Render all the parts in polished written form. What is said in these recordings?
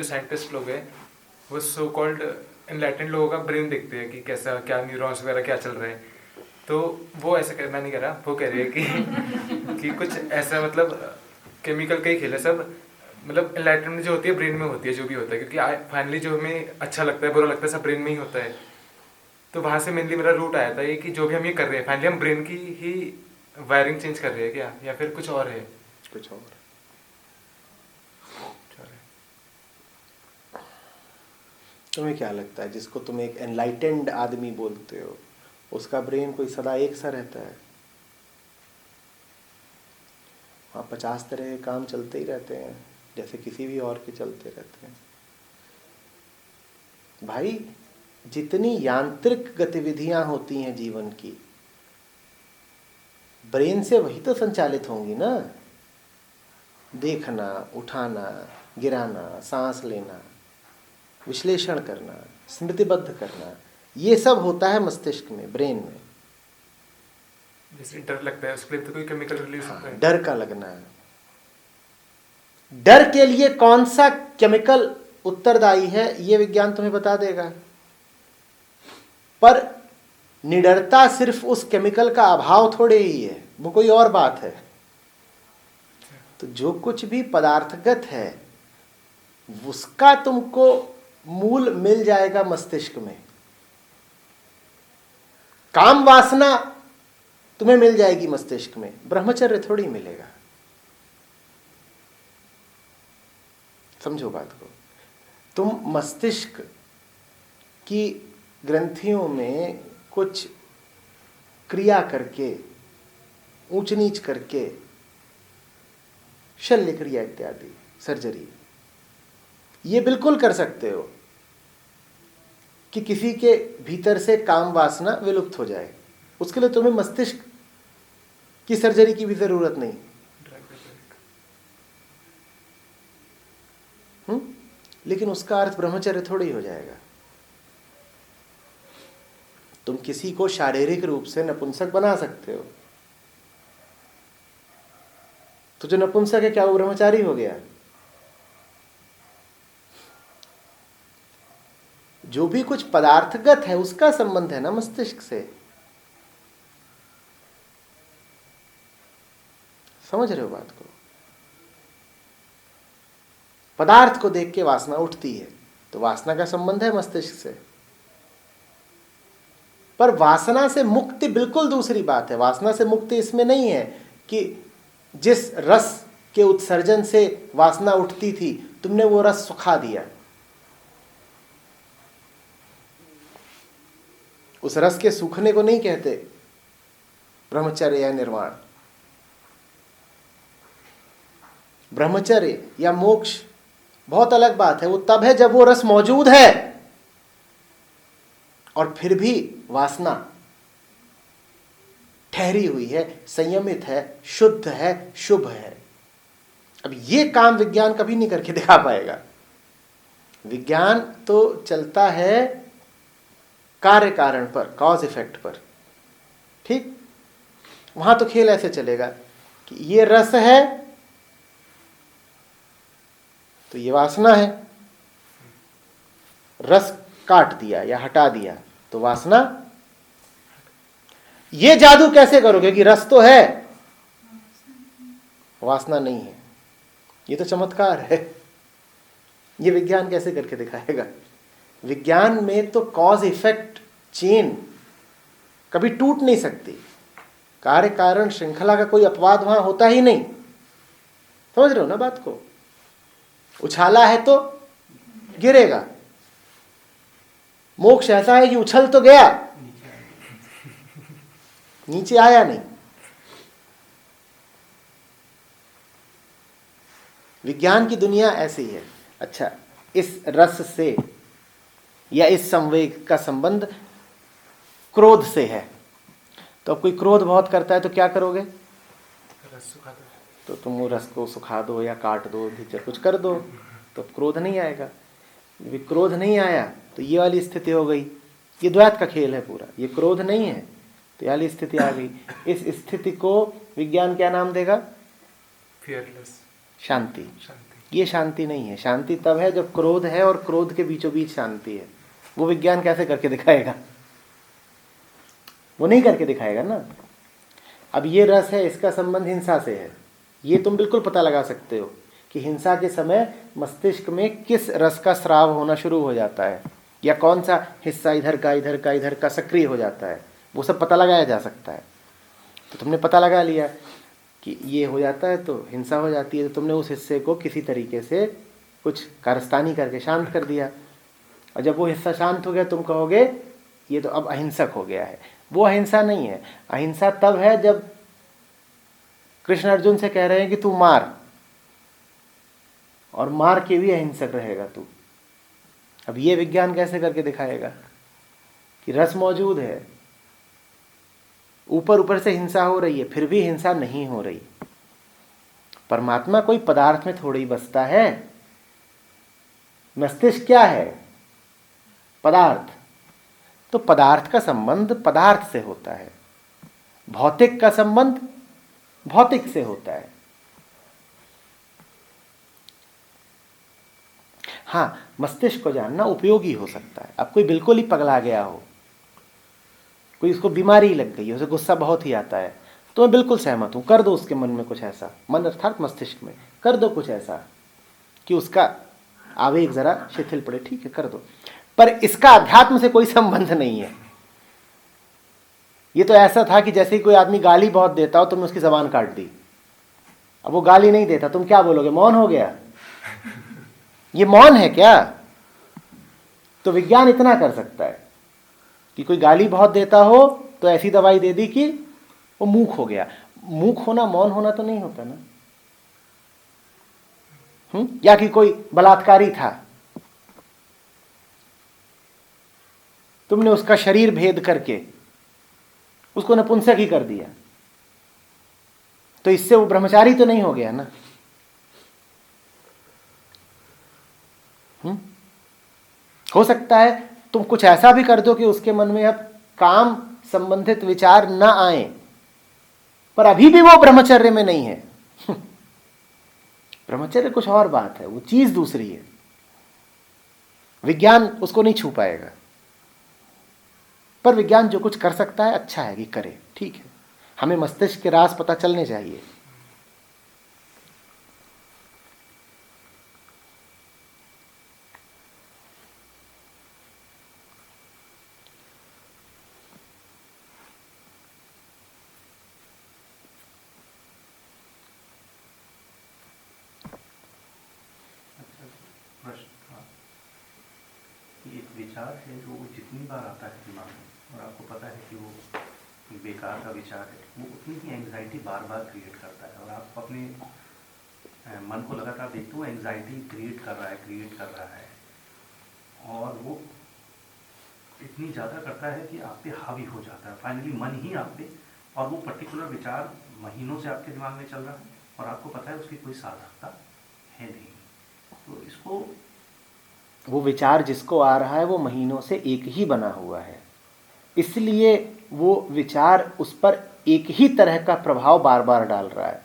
जो साइंटिस्ट लोग हैं वो सो कॉल्ड एनलाइटेंड लोगों का ब्रेन देखते हैं कि कैसा क्या न्यूरॉन्स वगैरह क्या चल रहे हैं। तो वो ऐसा कह मैं नहीं कह रहा, वो कह रहे हैं कि कुछ ऐसा मतलब केमिकल का ही खेल है सब। मतलब एनलाइटनमेंट जो होती है ब्रेन में होती है, जो भी होता है, क्योंकि फाइनली जो हमें अच्छा लगता है बुरा लगता है सब ब्रेन में ही होता है। तो वहाँ से मेनली मेरा रूट आया था ये कि जो भी हम ये कर रहे हैं फाइनली हम ब्रेन की ही वायरिंग चेंज कर रहे हैं क्या, या फिर कुछ और है। कुछ और। तुम्हें क्या लगता है जिसको तुम एक एनलाइटेंड आदमी बोलते हो उसका ब्रेन कोई सदा एक सा रहता है? वहाँ 50 तरह के काम चलते ही रहते हैं जैसे किसी भी और के चलते रहते हैं। भाई जितनी यांत्रिक गतिविधियां होती हैं जीवन की, ब्रेन से वही तो संचालित होंगी ना। देखना, उठाना, गिराना, सांस लेना, विश्लेषण करना, स्मृतिबद्ध करना, ये सब होता है मस्तिष्क में, ब्रेन में। जैसे डर लगता है उसके लिए तो कोई केमिकल रिलीज होता है। डर का लगना है, डर के लिए कौन सा केमिकल उत्तरदायी है ये विज्ञान तुम्हें बता देगा, पर निडरता सिर्फ उस केमिकल का अभाव थोड़े ही है, वो कोई और बात है। तो जो कुछ भी पदार्थगत है उसका तुमको मूल मिल जाएगा मस्तिष्क में। काम वासना तुम्हें मिल जाएगी मस्तिष्क में, ब्रह्मचर्य थोड़ी मिलेगा। समझो बात को। तुम मस्तिष्क की ग्रंथियों में कुछ क्रिया करके, ऊंच नीच करके, शल्य क्रिया इत्यादि, सर्जरी, ये बिल्कुल कर सकते हो कि किसी के भीतर से काम वासना विलुप्त हो जाए। उसके लिए तुम्हें मस्तिष्क की सर्जरी की भी जरूरत नहीं। लेकिन उसका अर्थ ब्रह्मचर्य थोड़ी ही हो जाएगा। तुम किसी को शारीरिक रूप से नपुंसक बना सकते हो, तो जो नपुंसक है क्या वो ब्रह्मचारी हो गया? जो भी कुछ पदार्थगत है उसका संबंध है ना मस्तिष्क से। समझ रहे हो बात को? पदार्थ को देख के वासना उठती है तो वासना का संबंध है मस्तिष्क से। पर वासना से मुक्ति बिल्कुल दूसरी बात है। वासना से मुक्ति इसमें नहीं है कि जिस रस के उत्सर्जन से वासना उठती थी तुमने वो रस सुखा दिया। उस रस के सूखने को नहीं कहते ब्रह्मचर्य या निर्वाण। ब्रह्मचर्य या मोक्ष बहुत अलग बात है। वो तब है जब वो रस मौजूद है और फिर भी वासना ठहरी हुई है, संयमित है, शुद्ध है, शुभ है। अब ये काम विज्ञान कभी नहीं करके दिखा पाएगा। विज्ञान तो चलता है कार्य कारण पर, कॉज इफेक्ट पर। ठीक, वहां तो खेल ऐसे चलेगा कि ये रस है तो ये वासना है, रस काट दिया या हटा दिया तो वासना। ये जादू कैसे करोगे कि रस तो है वासना नहीं है? ये तो चमत्कार है। ये विज्ञान कैसे करके दिखाएगा? विज्ञान में तो कॉज इफेक्ट चेन कभी टूट नहीं सकती। कार्य कारण श्रृंखला का कोई अपवाद वहां होता ही नहीं। समझ रहे हो ना बात को? उछाला है तो गिरेगा। मोक्ष ऐसा है कि उछल तो गया, नीचे आया नहीं। विज्ञान की दुनिया ऐसी है। अच्छा, इस रस से या इस संवेग का संबंध क्रोध से है। तो अब कोई क्रोध बहुत करता है तो क्या करोगे? रस सुखा दो। तो तुम वो रस को सुखा दो या काट दो, भीतर कुछ कर दो, तो क्रोध नहीं आएगा। यदि क्रोध नहीं आया तो ये वाली स्थिति हो गई। ये द्वैत का खेल है पूरा। ये क्रोध नहीं है तो ये वाली स्थिति आ गई। इस स्थिति को विज्ञान क्या नाम देगा? फियरलेस, शांति। शांति। ये शांति नहीं है। शांति तब है जब क्रोध है और क्रोध के बीचों बीच शांति है। वो विज्ञान कैसे करके दिखाएगा? वो नहीं करके दिखाएगा ना। अब ये रस है, इसका संबंध हिंसा से है, ये तुम बिल्कुल पता लगा सकते हो कि हिंसा के समय मस्तिष्क में किस रस का स्राव होना शुरू हो जाता है, या कौन सा हिस्सा इधर का सक्रिय हो जाता है, वो सब पता लगाया जा सकता है। तो तुमने पता लगा लिया कि ये हो जाता है तो हिंसा हो जाती है, तो तुमने उस हिस्से को किसी तरीके से कुछ कारस्तानी करके शांत कर दिया, और जब वो हिस्सा शांत हो गया तुम कहोगे ये तो अब अहिंसक हो गया है। वो अहिंसा नहीं है। अहिंसा तब है जब कृष्ण अर्जुन से कह रहे हैं कि तू मार, और मार के भी अहिंसक रहेगा तू। अब ये विज्ञान कैसे करके दिखाएगा कि रस मौजूद है, ऊपर ऊपर से हिंसा हो रही है, फिर भी हिंसा नहीं हो रही। परमात्मा कोई पदार्थ में थोड़ी बसता है। मस्तिष्क क्या है? पदार्थ। तो पदार्थ का संबंध पदार्थ से होता है, भौतिक का संबंध भौतिक से होता है। हाँ, मस्तिष्क को जानना उपयोगी हो सकता है। अब कोई बिल्कुल ही पगला गया हो, कोई उसको बीमारी लग गई है, उसे गुस्सा बहुत ही आता है, तो मैं बिल्कुल सहमत हूं, कर दो उसके मन में कुछ ऐसा, मन अर्थात मस्तिष्क में कर दो कुछ ऐसा कि उसका आवेग जरा शिथिल पड़े, ठीक है कर दो। पर इसका अध्यात्म से कोई संबंध नहीं है। ये तो ऐसा था कि जैसे ही कोई आदमी गाली बहुत देता हो, तुमने उसकी जबान काट दी। अब वो गाली नहीं देता, तुम क्या बोलोगे? मौन हो गया। ये मौन है क्या? तो विज्ञान इतना कर सकता है कि कोई गाली बहुत देता हो तो ऐसी दवाई दे दी कि वो मूक हो गया। मूक होना मौन होना तो नहीं होता ना। या कि कोई बलात्कारी था, तुमने उसका शरीर भेद करके उसको नपुंसक ही कर दिया, तो इससे वो ब्रह्मचारी तो नहीं हो गया ना। हो सकता है तुम कुछ ऐसा भी कर दो कि उसके मन में अब काम संबंधित विचार न आए, पर अभी भी वो ब्रह्मचर्य में नहीं है। ब्रह्मचर्य कुछ और बात है, वो चीज दूसरी है। विज्ञान उसको नहीं छू पाएगा, पर विज्ञान जो कुछ कर सकता है अच्छा है कि करे, ठीक है। हमें मस्तिष्क के राज पता चलने चाहिए। एक विचार है जो जितनी बार आता है दिमाग में और आपको पता है कि वो बेकार का विचार है, वो उतनी ही एंग्जाइटी बार बार क्रिएट करता है। और आप अपने मन को लगातार देखते हो एंग्जाइटी क्रिएट कर रहा है और वो इतनी ज़्यादा करता है कि आप पे हावी हो जाता है, फाइनली मन ही आप पे। और वो पर्टिकुलर विचार महीनों से आपके दिमाग में चल रहा है और आपको पता है उसकी कोई सार्थकता है नहीं। तो इसको, वो विचार जिसको आ रहा है वो महीनों से एक ही बना हुआ है, इसलिए वो विचार उस पर एक ही तरह का प्रभाव बार बार डाल रहा है।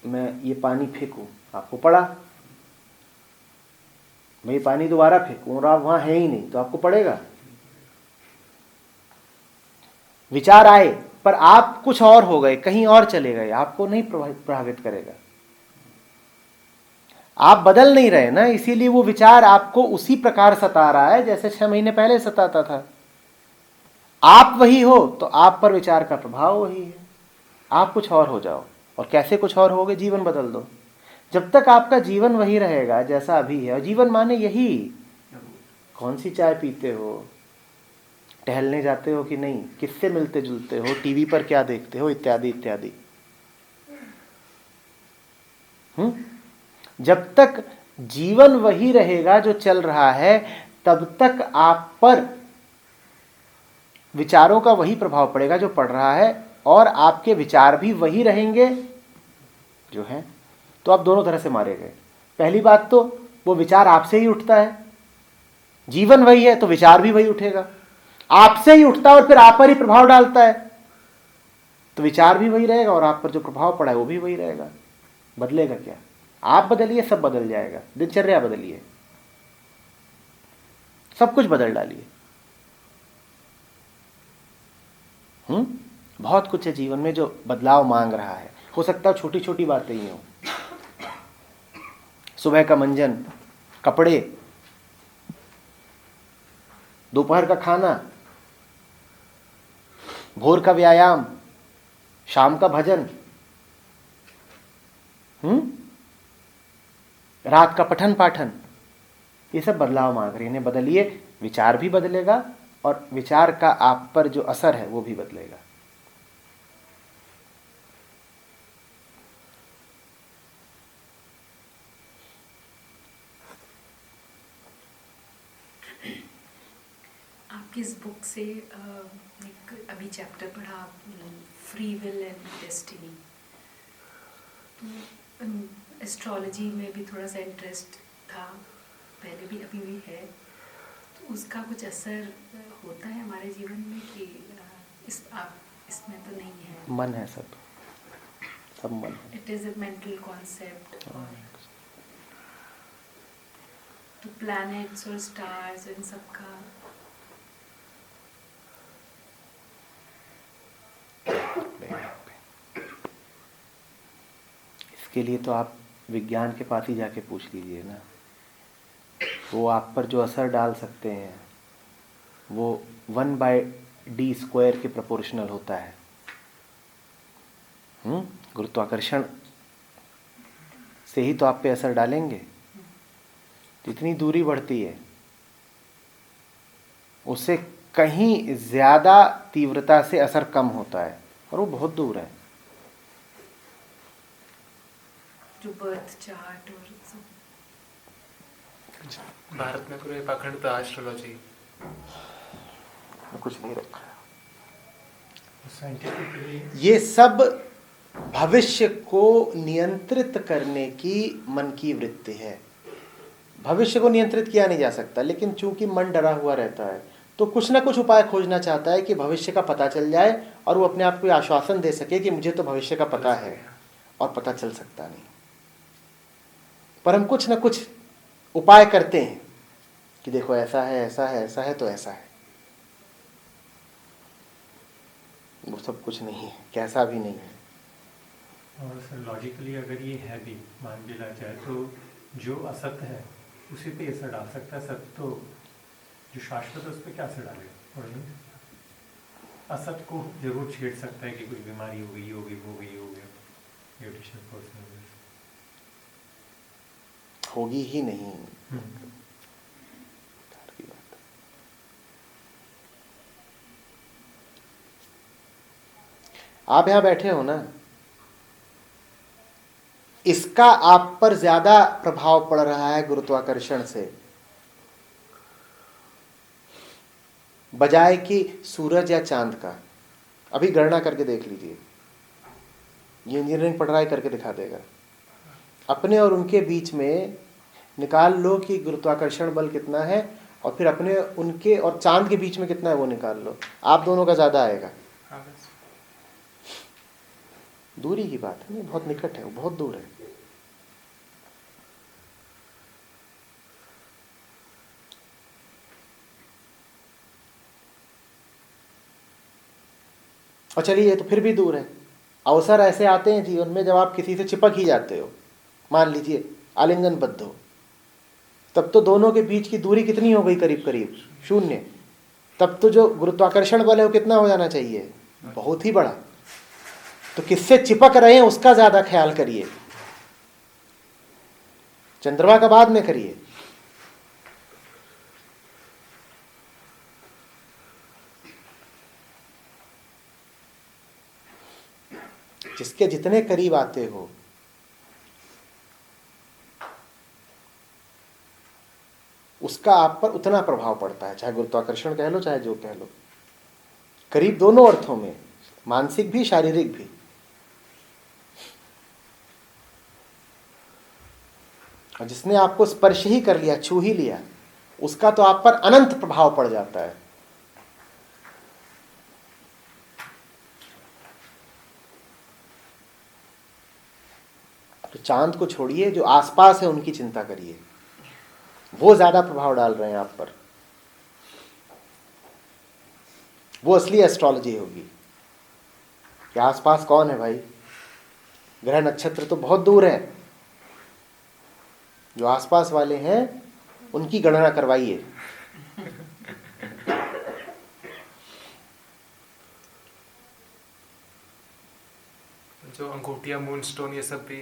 मैं ये पानी फेंकूं, आपको पड़ा, मैं ये पानी दोबारा फेंकूं और आप वहां है ही नहीं, तो आपको पड़ेगा। विचार आए पर आप कुछ और हो गए, कहीं और चले गए, आपको नहीं प्रभावित करेगा। आप बदल नहीं रहे ना, इसीलिए वो विचार आपको उसी प्रकार सता रहा है जैसे 6 महीने पहले सताता था। आप वही हो तो आप पर विचार का प्रभाव वही है। आप कुछ और हो जाओ, और कैसे कुछ और होगे? जीवन बदल दो। जब तक आपका जीवन वही रहेगा जैसा अभी है, और जीवन माने यही, कौन सी चाय पीते हो, टहलने जाते हो कि नहीं, किससे मिलते जुलते हो, टीवी पर क्या देखते हो, इत्यादि इत्यादि। जब तक जीवन वही रहेगा जो चल रहा है, तब तक आप पर विचारों का वही प्रभाव पड़ेगा जो पड़ रहा है, और आपके विचार भी वही रहेंगे जो हैं। तो आप दोनों तरह से मारे गए। पहली बात तो वो विचार आपसे ही उठता है, जीवन वही है तो विचार भी वही उठेगा, आपसे ही उठता है और फिर आप पर ही प्रभाव डालता है। तो विचार भी वही रहेगा और आप पर जो प्रभाव पड़ा है वो भी वही रहेगा। बदलेगा क्या? आप बदलिए, सब बदल जाएगा। दिनचर्या बदलिए, सब कुछ बदल डालिए। बहुत कुछ है जीवन में जो बदलाव मांग रहा है। हो सकता है छोटी छोटी बातें ही हो, सुबह का मंजन, कपड़े, दोपहर का खाना, भोर का व्यायाम, शाम का भजन, रात का पठन पाठन, ये सब बदलाव मांग रहे हैं। इन्हें बदलिए, विचार भी बदलेगा और विचार का आप पर जो असर है वो भी बदलेगा। आपकी इस बुक से एक अभी चैप्टर पढ़ा, free will and destiny. Astrology में भी थोड़ा सा इंटरेस्ट था पहले भी, अभी भी है। तो उसका कुछ असर होता है हमारे जीवन में कि इसमें तो नहीं है? मन है, सब मन है। It is a mental concept. तो प्लैनेट्स और स्टार्स इन सब का इसके लिए तो आप विज्ञान के पास ही जाके पूछ लीजिए ना। वो आप पर जो असर डाल सकते हैं वो 1/d² के प्रोपोर्शनल होता है। गुरुत्वाकर्षण से ही तो आप पे असर डालेंगे। जितनी दूरी बढ़ती है उससे कहीं ज्यादा तीव्रता से असर कम होता है, और वो बहुत दूर है। जो बर्थ चार्ट और सब। भारत में पूरे पाखंड था एस्ट्रोलॉजी, कुछ नहीं रखा है। साइंटिफिकली ये सब भविष्य को नियंत्रित करने की मन की वृत्ति है। भविष्य को नियंत्रित किया नहीं जा सकता, लेकिन चूंकि मन डरा हुआ रहता है तो कुछ ना कुछ उपाय खोजना चाहता है कि भविष्य का पता चल जाए और वो अपने आप को आश्वासन दे सके कि मुझे तो भविष्य का पता है, और पता चल सकता नहीं। पर हम कुछ ना कुछ उपाय करते हैं कि देखो ऐसा है, ऐसा है, ऐसा है, तो ऐसा है। वो सब कुछ नहीं है, कैसा भी नहीं है। और सर लॉजिकली अगर ये है भी, मान भी लग जाए, तो जो असत्य है उसी पे असर डाल सकता है। सत्य तो जो शाश्वत है उस पर क्या असर डालेगा? और नहीं, असत्य को जरूर छेड़ सकता है कि कोई बीमारी हो गई, वो हो गया, न्यूट्रिशन पर्सन होगी ही नहीं। आप यहां बैठे हो ना, इसका आप पर ज्यादा प्रभाव पड़ रहा है गुरुत्वाकर्षण से, बजाय कि सूरज या चांद का। अभी गणना करके देख लीजिए, ये इंजीनियरिंग पढ़ रहा है, करके दिखा देगा। अपने और उनके बीच में निकाल लो कि गुरुत्वाकर्षण बल कितना है, और फिर अपने, उनके और चांद के बीच में कितना है वो निकाल लो। आप दोनों का ज्यादा आएगा। हाँ बस। दूरी की बात है, नहीं बहुत निकट है, वो बहुत दूर है। और चलिए, ये तो फिर भी दूर है। अवसर ऐसे आते हैं जीवन में जब आप किसी से चिपक ही जाते हो। मान लीजिए आलिंगनबद्ध हो, तब तो दोनों के बीच की दूरी कितनी हो गई? करीब करीब 0। तब तो जो गुरुत्वाकर्षण बल है वो कितना हो जाना चाहिए? बहुत ही बड़ा। तो किससे चिपक रहे हैं उसका ज्यादा ख्याल करिए, चंद्रमा का बाद में करिए। जिसके जितने करीब आते हो उसका आप पर उतना प्रभाव पड़ता है, चाहे गुरुत्वाकर्षण कह लो चाहे जो कह लो। करीब दोनों अर्थों में, मानसिक भी शारीरिक भी। और जिसने आपको स्पर्श ही कर लिया, छू ही लिया, उसका तो आप पर अनंत प्रभाव पड़ जाता है। तो चांद को छोड़िए, जो आसपास है उनकी चिंता करिए, वो ज्यादा प्रभाव डाल रहे हैं आप पर। वो असली एस्ट्रोलॉजी होगी कि आसपास कौन है भाई, ग्रह नक्षत्र तो बहुत दूर है, जो आसपास वाले हैं उनकी गणना करवाइए। जो अंगूठिया, मून स्टोन, ये सब भी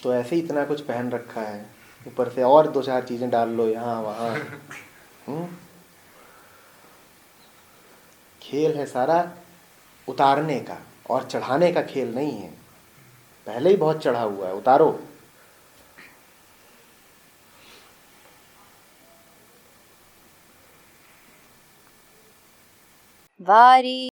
तो ऐसे ही इतना कुछ पहन रखा है, ऊपर से और 2-4 चीजें डाल लो यहाँ वहाँ। खेल है सारा उतारने का और चढ़ाने का खेल नहीं है। पहले ही बहुत चढ़ा हुआ है, उतारो। वारी